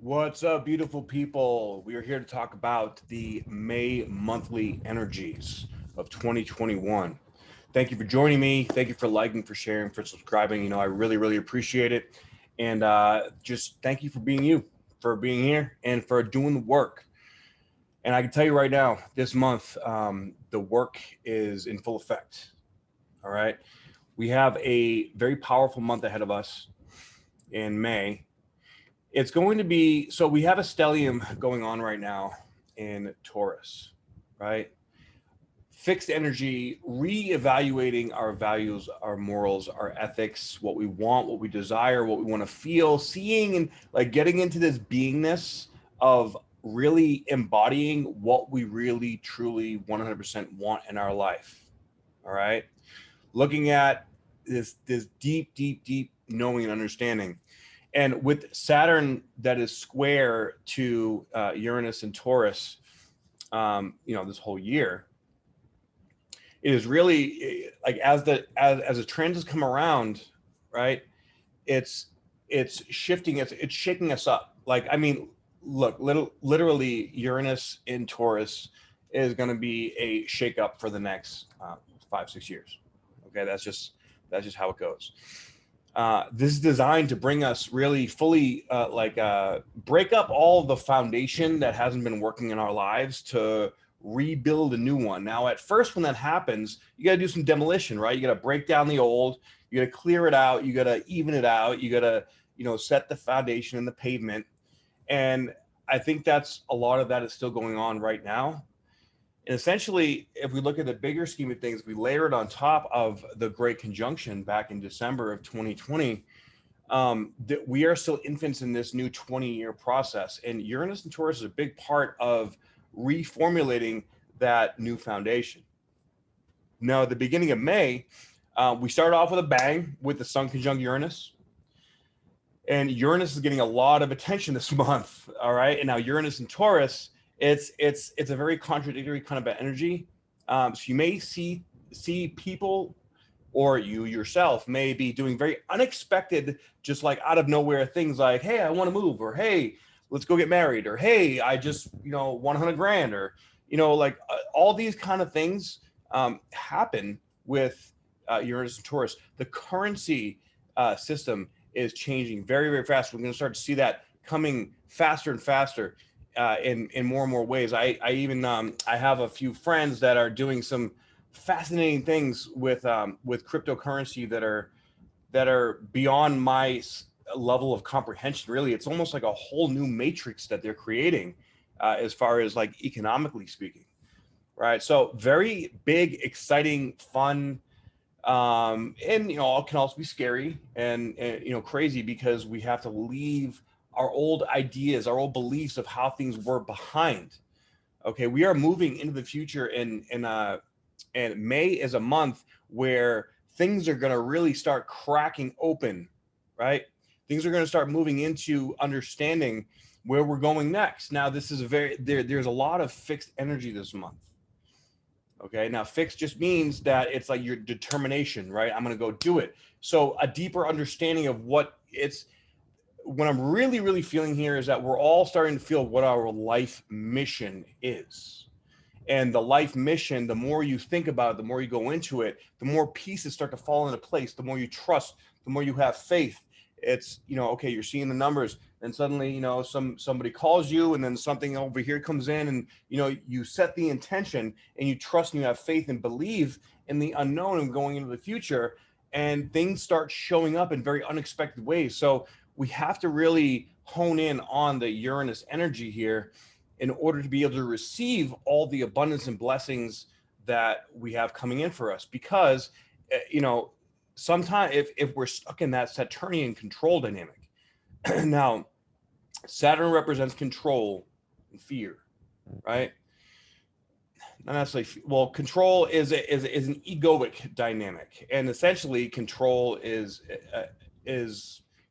What's up, beautiful people? We are here to talk about the May monthly energies of 2021. Thank you for joining me. Thank you for liking, for sharing, for subscribing. I really appreciate it. And just thank you for being you, for being here, and for doing the work. And I can tell you right now, this month, the work is in full effect. All right. We have a very powerful month ahead of us in May. It's going to be, so we have a stellium going on right now in Taurus, right? Fixed energy, reevaluating our values, our morals, our ethics, what we want, what we desire, what we want to feel, seeing and like getting into this beingness of really embodying what we really, truly 100% want in our life. All right. Looking at this deep knowing and understanding. And with Saturn that is square to Uranus and Taurus, this whole year, it is really like as the transits come around, right? It's shifting, it's shaking us up. Like, I mean, look, literally Uranus in Taurus is going to be a shake up for the next 5-6 years. Okay, that's just how it goes. This is designed to bring us really fully break up all the foundation that hasn't been working in our lives to rebuild a new one. Now, at first, when that happens, you got to do some demolition, right? You got to break down the old, you got to clear it out, you got to even it out, you got to, set the foundation and the pavement. And I think that's a lot of that is still going on right now. And essentially, if we look at the bigger scheme of things, we layer it on top of the Great Conjunction back in December of 2020, that we are still infants in this new 20-year process. And Uranus and Taurus is a big part of reformulating that new foundation. Now, at the beginning of May, we started off with a bang with the Sun conjunct Uranus. And Uranus is getting a lot of attention this month, all right? And now Uranus and Taurus, it's a very contradictory kind of energy. So you may see people, or you yourself may be doing very unexpected, just like out of nowhere things like, hey, I want to move, or hey, let's go get married, or hey, I just want 100 grand, or all these kind of things happen with Uranus and Taurus. The currency system is changing very fast. We're going to start to see that coming faster and faster. In more and more ways. I even I have a few friends that are doing some fascinating things with cryptocurrency that are beyond my level of comprehension. Really, it's almost like a whole new matrix that they're creating, as far as like economically speaking, right? So very big, exciting, fun, and it can also be scary and crazy, because we have to leave our old ideas, our old beliefs of how things were behind. Okay, we are moving into the future, and May is a month where things are going to really start cracking open, right? Things are going to start moving into understanding where we're going next. Now, this is there's a lot of fixed energy this month. Okay, now fixed just means that it's like your determination, right? I'm going to go do it. So a deeper understanding of what I'm really feeling here is that we're all starting to feel what our life mission is. And the life mission, the more you think about it, the more you go into it, the more pieces start to fall into place, the more you trust, the more you have faith. It's, okay, you're seeing the numbers, and suddenly, somebody calls you, and then something over here comes in, and, you set the intention, and you trust, and you have faith and believe in the unknown and going into the future, and things start showing up in very unexpected ways. So we have to really hone in on the Uranus energy here in order to be able to receive all the abundance and blessings that we have coming in for us. Because, sometimes if we're stuck in that Saturnian control dynamic, now Saturn represents control and fear, right? Not necessarily. Well, control is an egoic dynamic, and essentially control is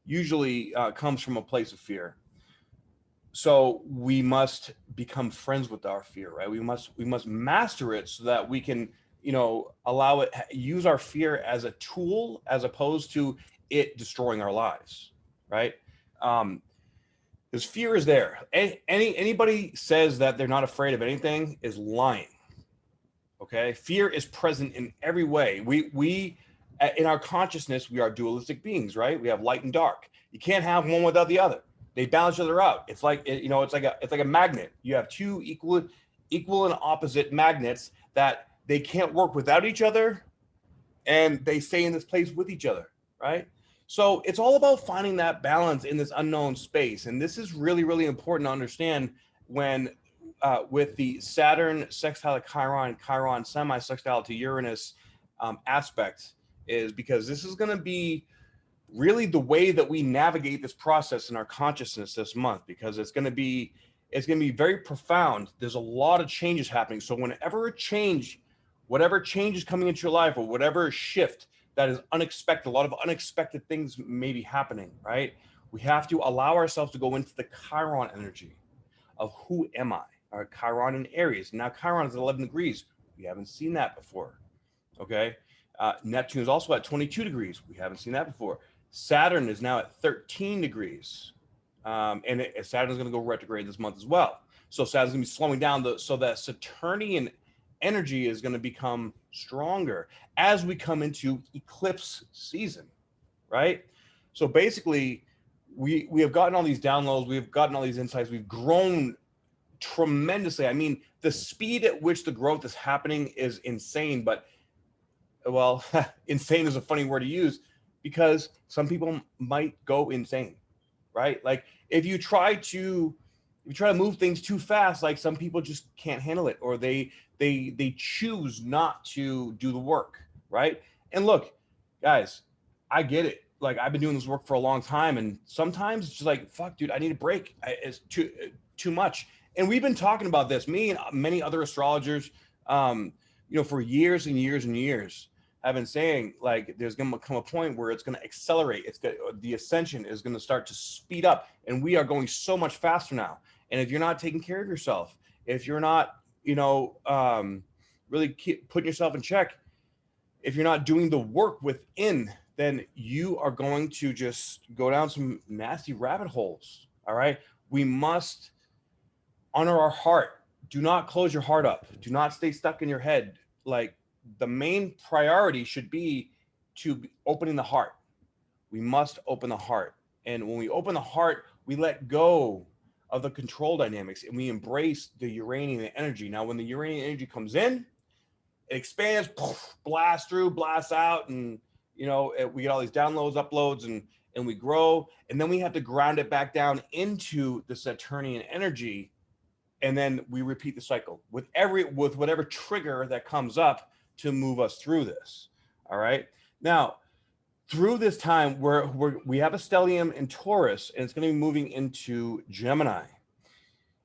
usually comes from a place of fear. So we must become friends with our fear, right? We must master it so that we can, allow it, use our fear as a tool as opposed to it destroying our lives, right? This fear is there. Anybody says that they're not afraid of anything is lying. Okay, fear is present in every way. We in our consciousness, we are dualistic beings, right? We have light and dark. You can't have one without the other. They balance each other out. It's like, it's like a magnet. You have two equal and opposite magnets that they can't work without each other, and they stay in this place with each other, right? So it's all about finding that balance in this unknown space. And this is really, really important to understand when with the Saturn sextile to Chiron, Chiron semi-sextile to Uranus aspect, is because this is going to be really the way that we navigate this process in our consciousness this month, because it's going to be very profound. There's a lot of changes happening. So whenever whatever change is coming into your life, or whatever shift that is unexpected, a lot of unexpected things may be happening, right? We have to allow ourselves to go into the Chiron energy of who am I? All right, Chiron and Aries. Now Chiron is at 11 degrees. We haven't seen that before, okay? Neptune is also at 22 degrees. We haven't seen that before. Saturn is now at 13 degrees. And Saturn is going to go retrograde this month as well. So Saturn's going to be slowing down, so that Saturnian energy is going to become stronger as we come into eclipse season, right? So basically, we have gotten all these downloads, we've gotten all these insights, we've grown tremendously. I mean, the speed at which the growth is happening is insane, but well, insane is a funny word to use, because some people might go insane, right? Like if you try to move things too fast, like some people just can't handle it, or they choose not to do the work, right? And look, guys, I get it. Like I've been doing this work for a long time, and sometimes it's just like, fuck, dude, I need a break. It's too much. And we've been talking about this, me and many other astrologers, for years and years and years. I've been saying, like, there's going to come a point where it's going to accelerate. The ascension is going to start to speed up, and we are going so much faster now. And if you're not taking care of yourself, if you're not, really putting yourself in check, if you're not doing the work within, then you are going to just go down some nasty rabbit holes. All right. We must honor our heart. Do not close your heart up. Do not stay stuck in your head. Like, the main priority should be opening the heart. We must open the heart. And when we open the heart, we let go of the control dynamics and we embrace the Uranian energy. Now, when the Uranian energy comes in, it expands, blasts through, blasts out, and we get all these downloads, uploads, and we grow. And then we have to ground it back down into the Saturnian energy. And then we repeat the cycle with whatever trigger that comes up to move us through this. All right. Now, through this time, we have a stellium in Taurus, and it's going to be moving into Gemini.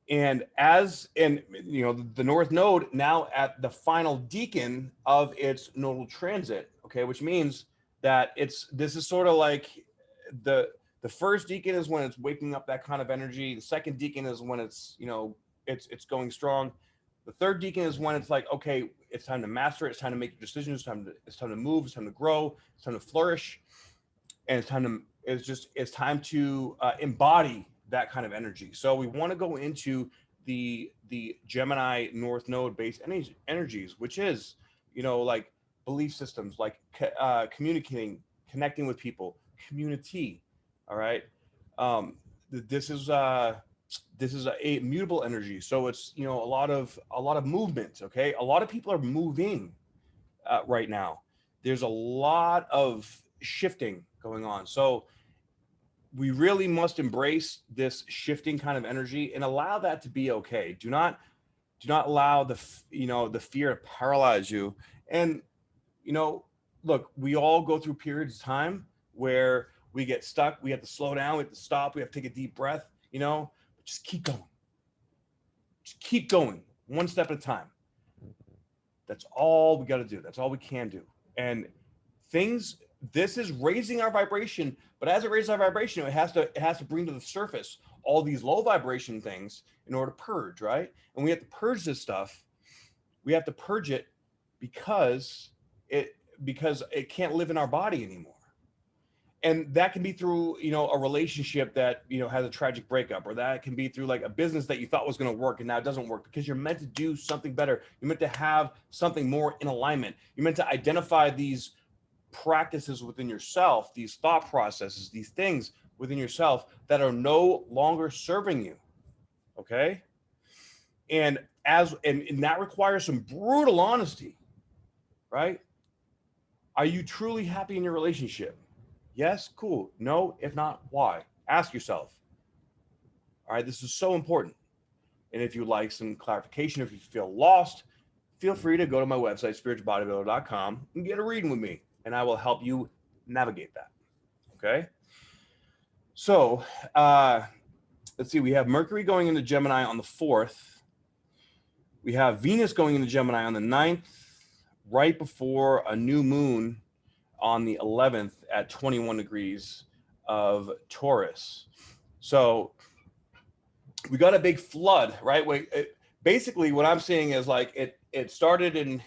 And the North Node now at the final decan of its nodal transit. Okay, which means that this is sort of like the first decan is when it's waking up that kind of energy. The second decan is when it's it's going strong. The third decan is when it's like, okay, it's time to master it. It's time to make decisions. It's time to move. It's time to grow. It's time to flourish, and it's time to embody that kind of energy. So we want to go into the Gemini North Node based energies, which is like belief systems, like communicating, connecting with people, community. All right, this is a mutable energy, so it's a lot of movement. Okay, a lot of people are moving right now. There's a lot of shifting going on, so we really must embrace this shifting kind of energy and allow that to be okay. Do not allow the fear to paralyze you. And look, we all go through periods of time where we get stuck. We have to slow down. We have to stop. We have to take a deep breath. Just keep going. Just keep going, one step at a time. That's all we got to do. That's all we can do. And this is raising our vibration, but as it raises our vibration, it has to bring to the surface all these low vibration things in order to purge, right? And we have to purge this stuff. We have to purge it because it can't live in our body anymore. And that can be through, a relationship that, has a tragic breakup, or that can be through like a business that you thought was going to work and now it doesn't work, because you're meant to do something better. You're meant to have something more in alignment. You're meant to identify these practices within yourself, these thought processes, these things within yourself that are no longer serving you. Okay. And and that requires some brutal honesty, right? Are you truly happy in your relationship? Yes, cool. No, if not, why? Ask yourself. All right, this is so important. And if you'd like some clarification, if you feel lost, feel free to go to my website, spiritualbodybuilder.com, and get a reading with me, and I will help you navigate that. Okay. So let's see. We have Mercury going into Gemini on the 4th. We have Venus going into Gemini on the 9th, right before a new moon on the 11th at 21 degrees of Taurus. So we got a big flood, right? Basically what I'm seeing is like it started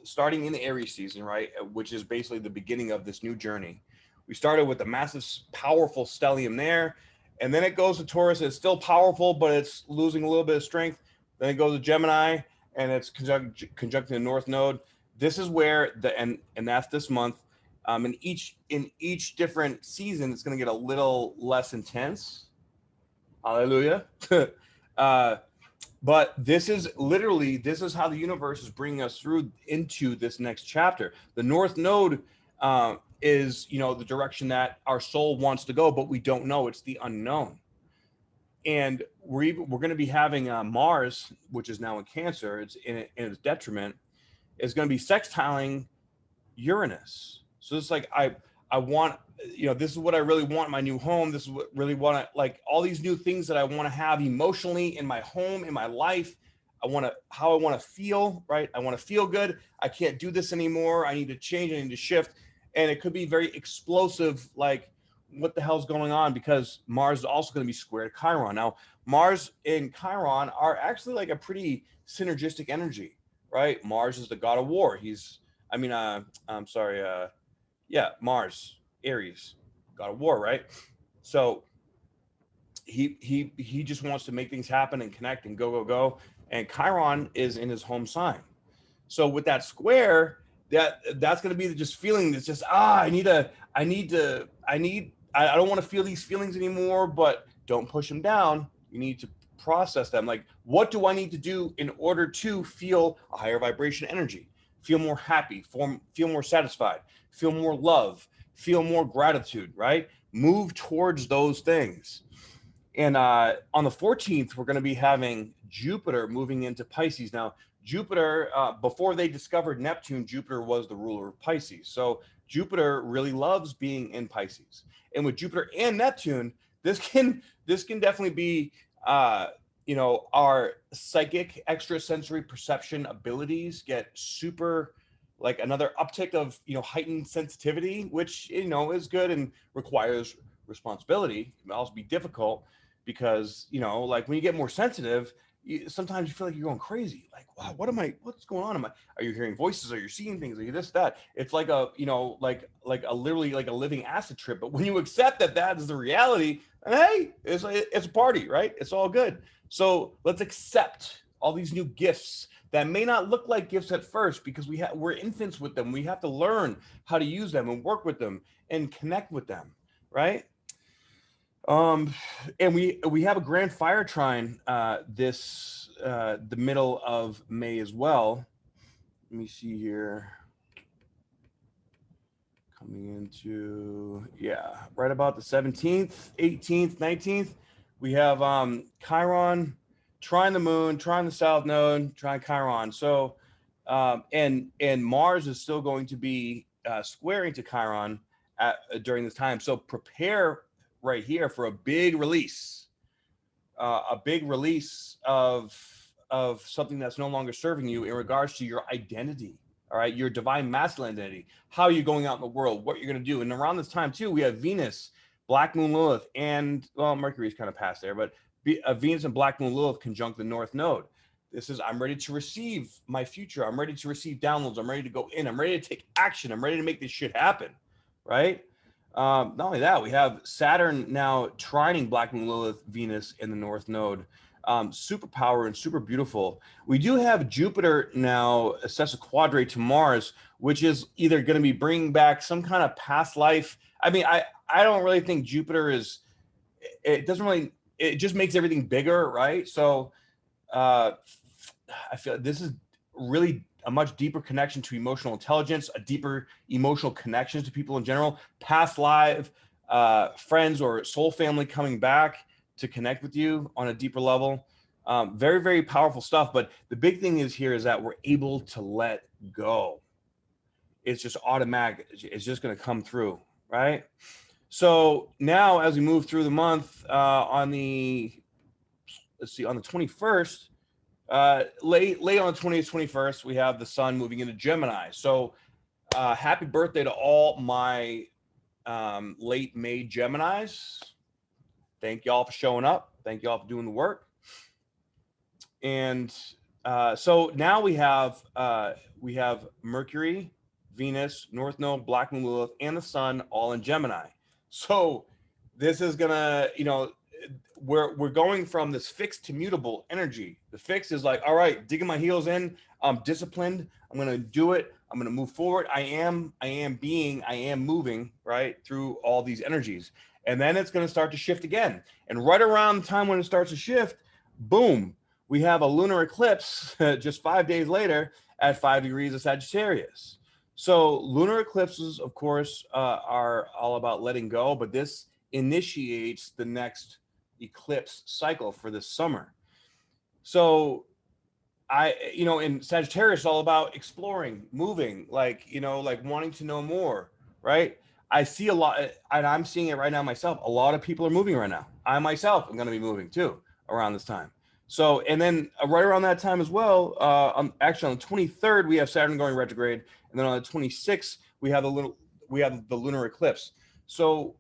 starting in the Aries season, right? Which is basically the beginning of this new journey. We started with a massive, powerful stellium there, and then it goes to Taurus. It's still powerful, but it's losing a little bit of strength. Then it goes to Gemini, and it's conjuncting the North Node. This is where and that's this month. In each different season, it's going to get a little less intense. Hallelujah. But this is how the universe is bringing us through into this next chapter. The North Node is, the direction that our soul wants to go, but we don't know. It's the unknown. And we're going to be having Mars, which is now in Cancer. It's in its detriment, is going to be sextiling Uranus. So it's like I want, this is what I really want in my new home. This is what really want to, like, all these new things that I want to have emotionally in my home, in my life. How I want to feel, right? I want to feel good. I can't do this anymore. I need to change. I need to shift. And it could be very explosive, like, what the hell's going on? Because Mars is also going to be square to Chiron. Now, Mars and Chiron are actually like a pretty synergistic energy, right? Mars is the god of war. Mars, Aries, god of war, right? So he just wants to make things happen and connect and go. And Chiron is in his home sign. So with that square, that's going to be just feeling that's just, I don't want to feel these feelings anymore, but don't push them down. You need to process them. Like, what do I need to do in order to feel a higher vibration energy, feel more happy, feel more satisfied, feel more love, feel more gratitude, right? Move towards those things. And on the 14th, we're going to be having Jupiter moving into Pisces. Now, Jupiter, before they discovered Neptune, Jupiter was the ruler of Pisces. So Jupiter really loves being in Pisces. And with Jupiter and Neptune, this can definitely be, our psychic extrasensory perception abilities get super, like, another uptick of, heightened sensitivity, which, is good and requires responsibility. It can also be difficult because, like, when you get more sensitive, sometimes you feel like you're going crazy. Like, wow, what's going on? Are you hearing voices? Are you seeing things? Are you this, that? It's like a, literally like a living acid trip. But when you accept that is the reality, and hey, it's a party, right? It's all good. So let's accept all these new gifts that may not look like gifts at first, because we're infants with them. We have to learn how to use them and work with them and connect with them, right? And we have a grand fire trine the middle of May as well. Let me see here. Coming into, right about the 17th, 18th, 19th, we have Chiron trine the moon, trine the south node, trine Chiron. So and Mars is still going to be squaring to Chiron during this time. So prepare right here for a big release of something that's no longer serving you in regards to your identity. All right, your divine masculine identity, how you're going out in the world, what you're going to do. And around this time too, we have Venus, Black Moon Lilith, and Mercury's kind of past there, but Venus and Black Moon Lilith conjunct the North Node. This is, I'm ready to receive my future. I'm ready to receive downloads. I'm ready to go in. I'm ready to take action. I'm ready to make this shit happen, right? Not only that, we have Saturn now trining Black Moon Lilith Venus in the North Node. Super power and super beautiful. We do have Jupiter now assess a quadrate to Mars, which is either going to be bringing back some kind of past life. I mean, I don't really think Jupiter is, it doesn't really, it just makes everything bigger, right? So I feel this is really a much deeper connection to emotional intelligence, a deeper emotional connections to people in general, past life, friends or soul family coming back to connect with you on a deeper level. Very, very powerful stuff. But the big thing is here is that we're able to let go. It's just automatic. It's just going to come through, right? So now as we move through the month on the, let's see, on the 21st, late on the 20th, 21st, we have the sun moving into Gemini. So happy birthday to all my late May Geminis. Thank y'all for showing up. Thank y'all for doing the work. And so now we have Mercury, Venus, North Node, Black Moon Lilith, and the sun all in Gemini. So this is gonna, you know, we're going from this fixed to mutable energy. The fixed is like, all right, digging my heels in. I'm disciplined. I'm going to do it. I'm going to move forward. I am moving right through all these energies. And then it's going to start to shift again. And right around the time when it starts to shift, boom, we have a lunar eclipse just 5 days later at 5 degrees of Sagittarius. So lunar eclipses, of course, are all about letting go, but this initiates the next eclipse cycle for this summer. So in Sagittarius, it's all about exploring, moving, like wanting to know more, right? I see a lot, and I'm seeing it right now myself. A lot of people are moving right now. I myself am going to be moving too around this time. So, and then right around that time as well, actually on the 23rd, we have Saturn going retrograde. And then on the 26th, we have the lunar eclipse. So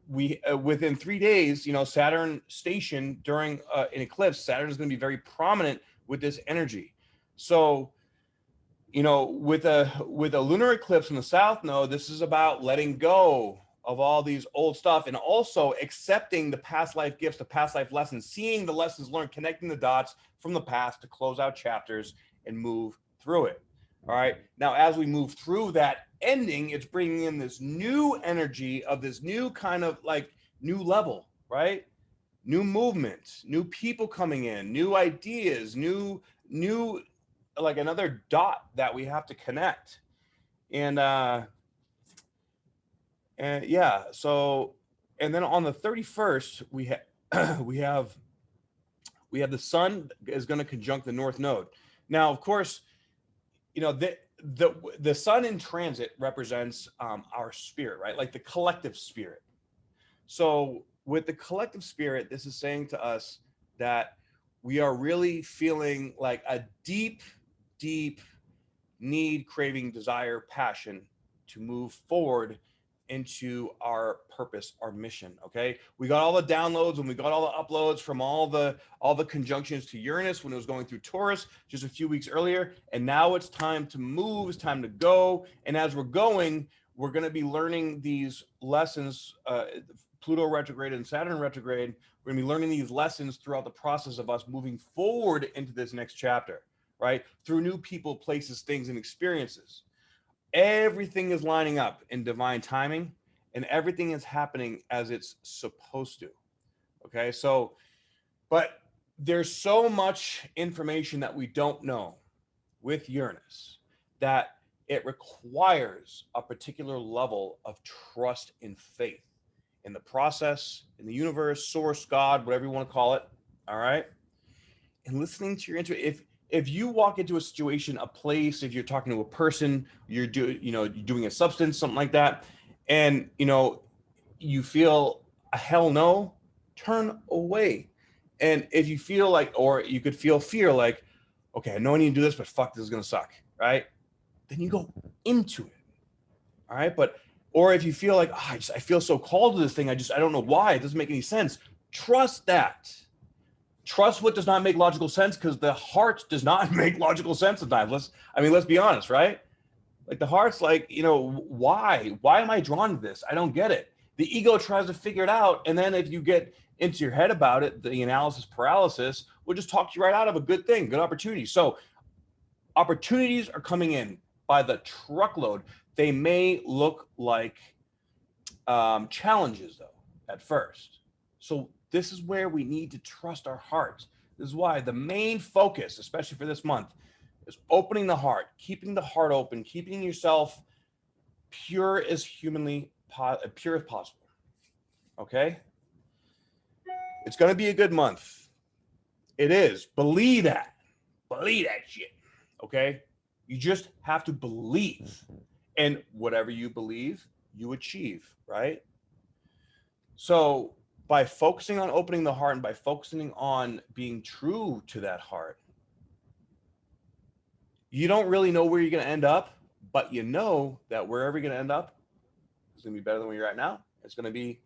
we within 3 days, Saturn station during an eclipse, Saturn is going to be very prominent with this energy. So, with a lunar eclipse in the South Node, this is about letting go of all these old stuff and also accepting the past life gifts, the past life lessons, seeing the lessons learned, connecting the dots from the past to close out chapters and move through it. All right. Now, as we move through that ending, it's bringing in this new energy of this new kind of like new level, right? New movements, new people coming in, new ideas, new like another dot that we have to connect. And yeah, so, and then on the 31st, we have the sun is going to conjunct the North Node. Now, of course, the sun in transit represents our spirit, right? Like the collective spirit. So with the collective spirit, this is saying to us that we are really feeling like a deep, deep need, craving, desire, passion to move forward into our purpose, our mission. Okay, we got all the downloads and we got all the uploads from all the conjunctions to Uranus when it was going through Taurus just a few weeks earlier, and now it's time to move, it's time to go. And as we're going, we're going to be learning these lessons, Pluto retrograde and Saturn retrograde. We're going to be learning these lessons throughout the process of us moving forward into this next chapter, right? Through new people, places, things, and experiences. Everything is lining up in divine timing, and everything is happening as it's supposed to. Okay, so, but there's so much information that we don't know with Uranus that it requires a particular level of trust and faith in the process, in the universe, source, God, whatever you want to call it. All right, and listening to your intuition. If you walk into a situation, a place, if you're talking to a person, you're doing a substance, something like that, and you feel a hell no, turn away. And if you feel like, or you could feel fear, like, okay, I know I need to do this, but fuck, this is gonna suck, right? Then you go into it. All right, or if you feel like, I feel so called to this thing, I don't know why, it doesn't make any sense. Trust that. trust what does not make logical sense, because the heart does not make logical sense sometimes. Let's be honest, right? Like the heart's like, why am I drawn to this? I don't get it. The ego tries to figure it out. And then if you get into your head about it, the analysis paralysis will just talk you right out of a good thing, good opportunity. So opportunities are coming in by the truckload. They may look like challenges though at first. So this is where we need to trust our hearts. This is why the main focus, especially for this month, is opening the heart, keeping the heart open, keeping yourself pure as pure as possible. Okay? It's going to be a good month. It is. Believe that. Believe that shit. Okay? You just have to believe. And whatever you believe, you achieve, right? So by focusing on opening the heart and by focusing on being true to that heart, you don't really know where you're going to end up, but you know that wherever you're going to end up is going to be better than where you're at now. It's going to be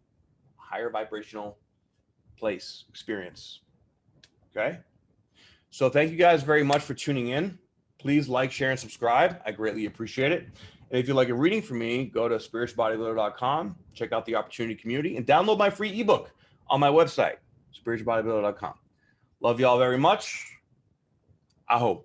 a higher vibrational place, experience. Okay? So thank you guys very much for tuning in. Please like, share, and subscribe. I greatly appreciate it. And if you'd like a reading from me, go to spiritualbodybuilder.com, check out the opportunity community, and download my free ebook on my website, spiritualbodybuilder.com. Love y'all very much. Aho.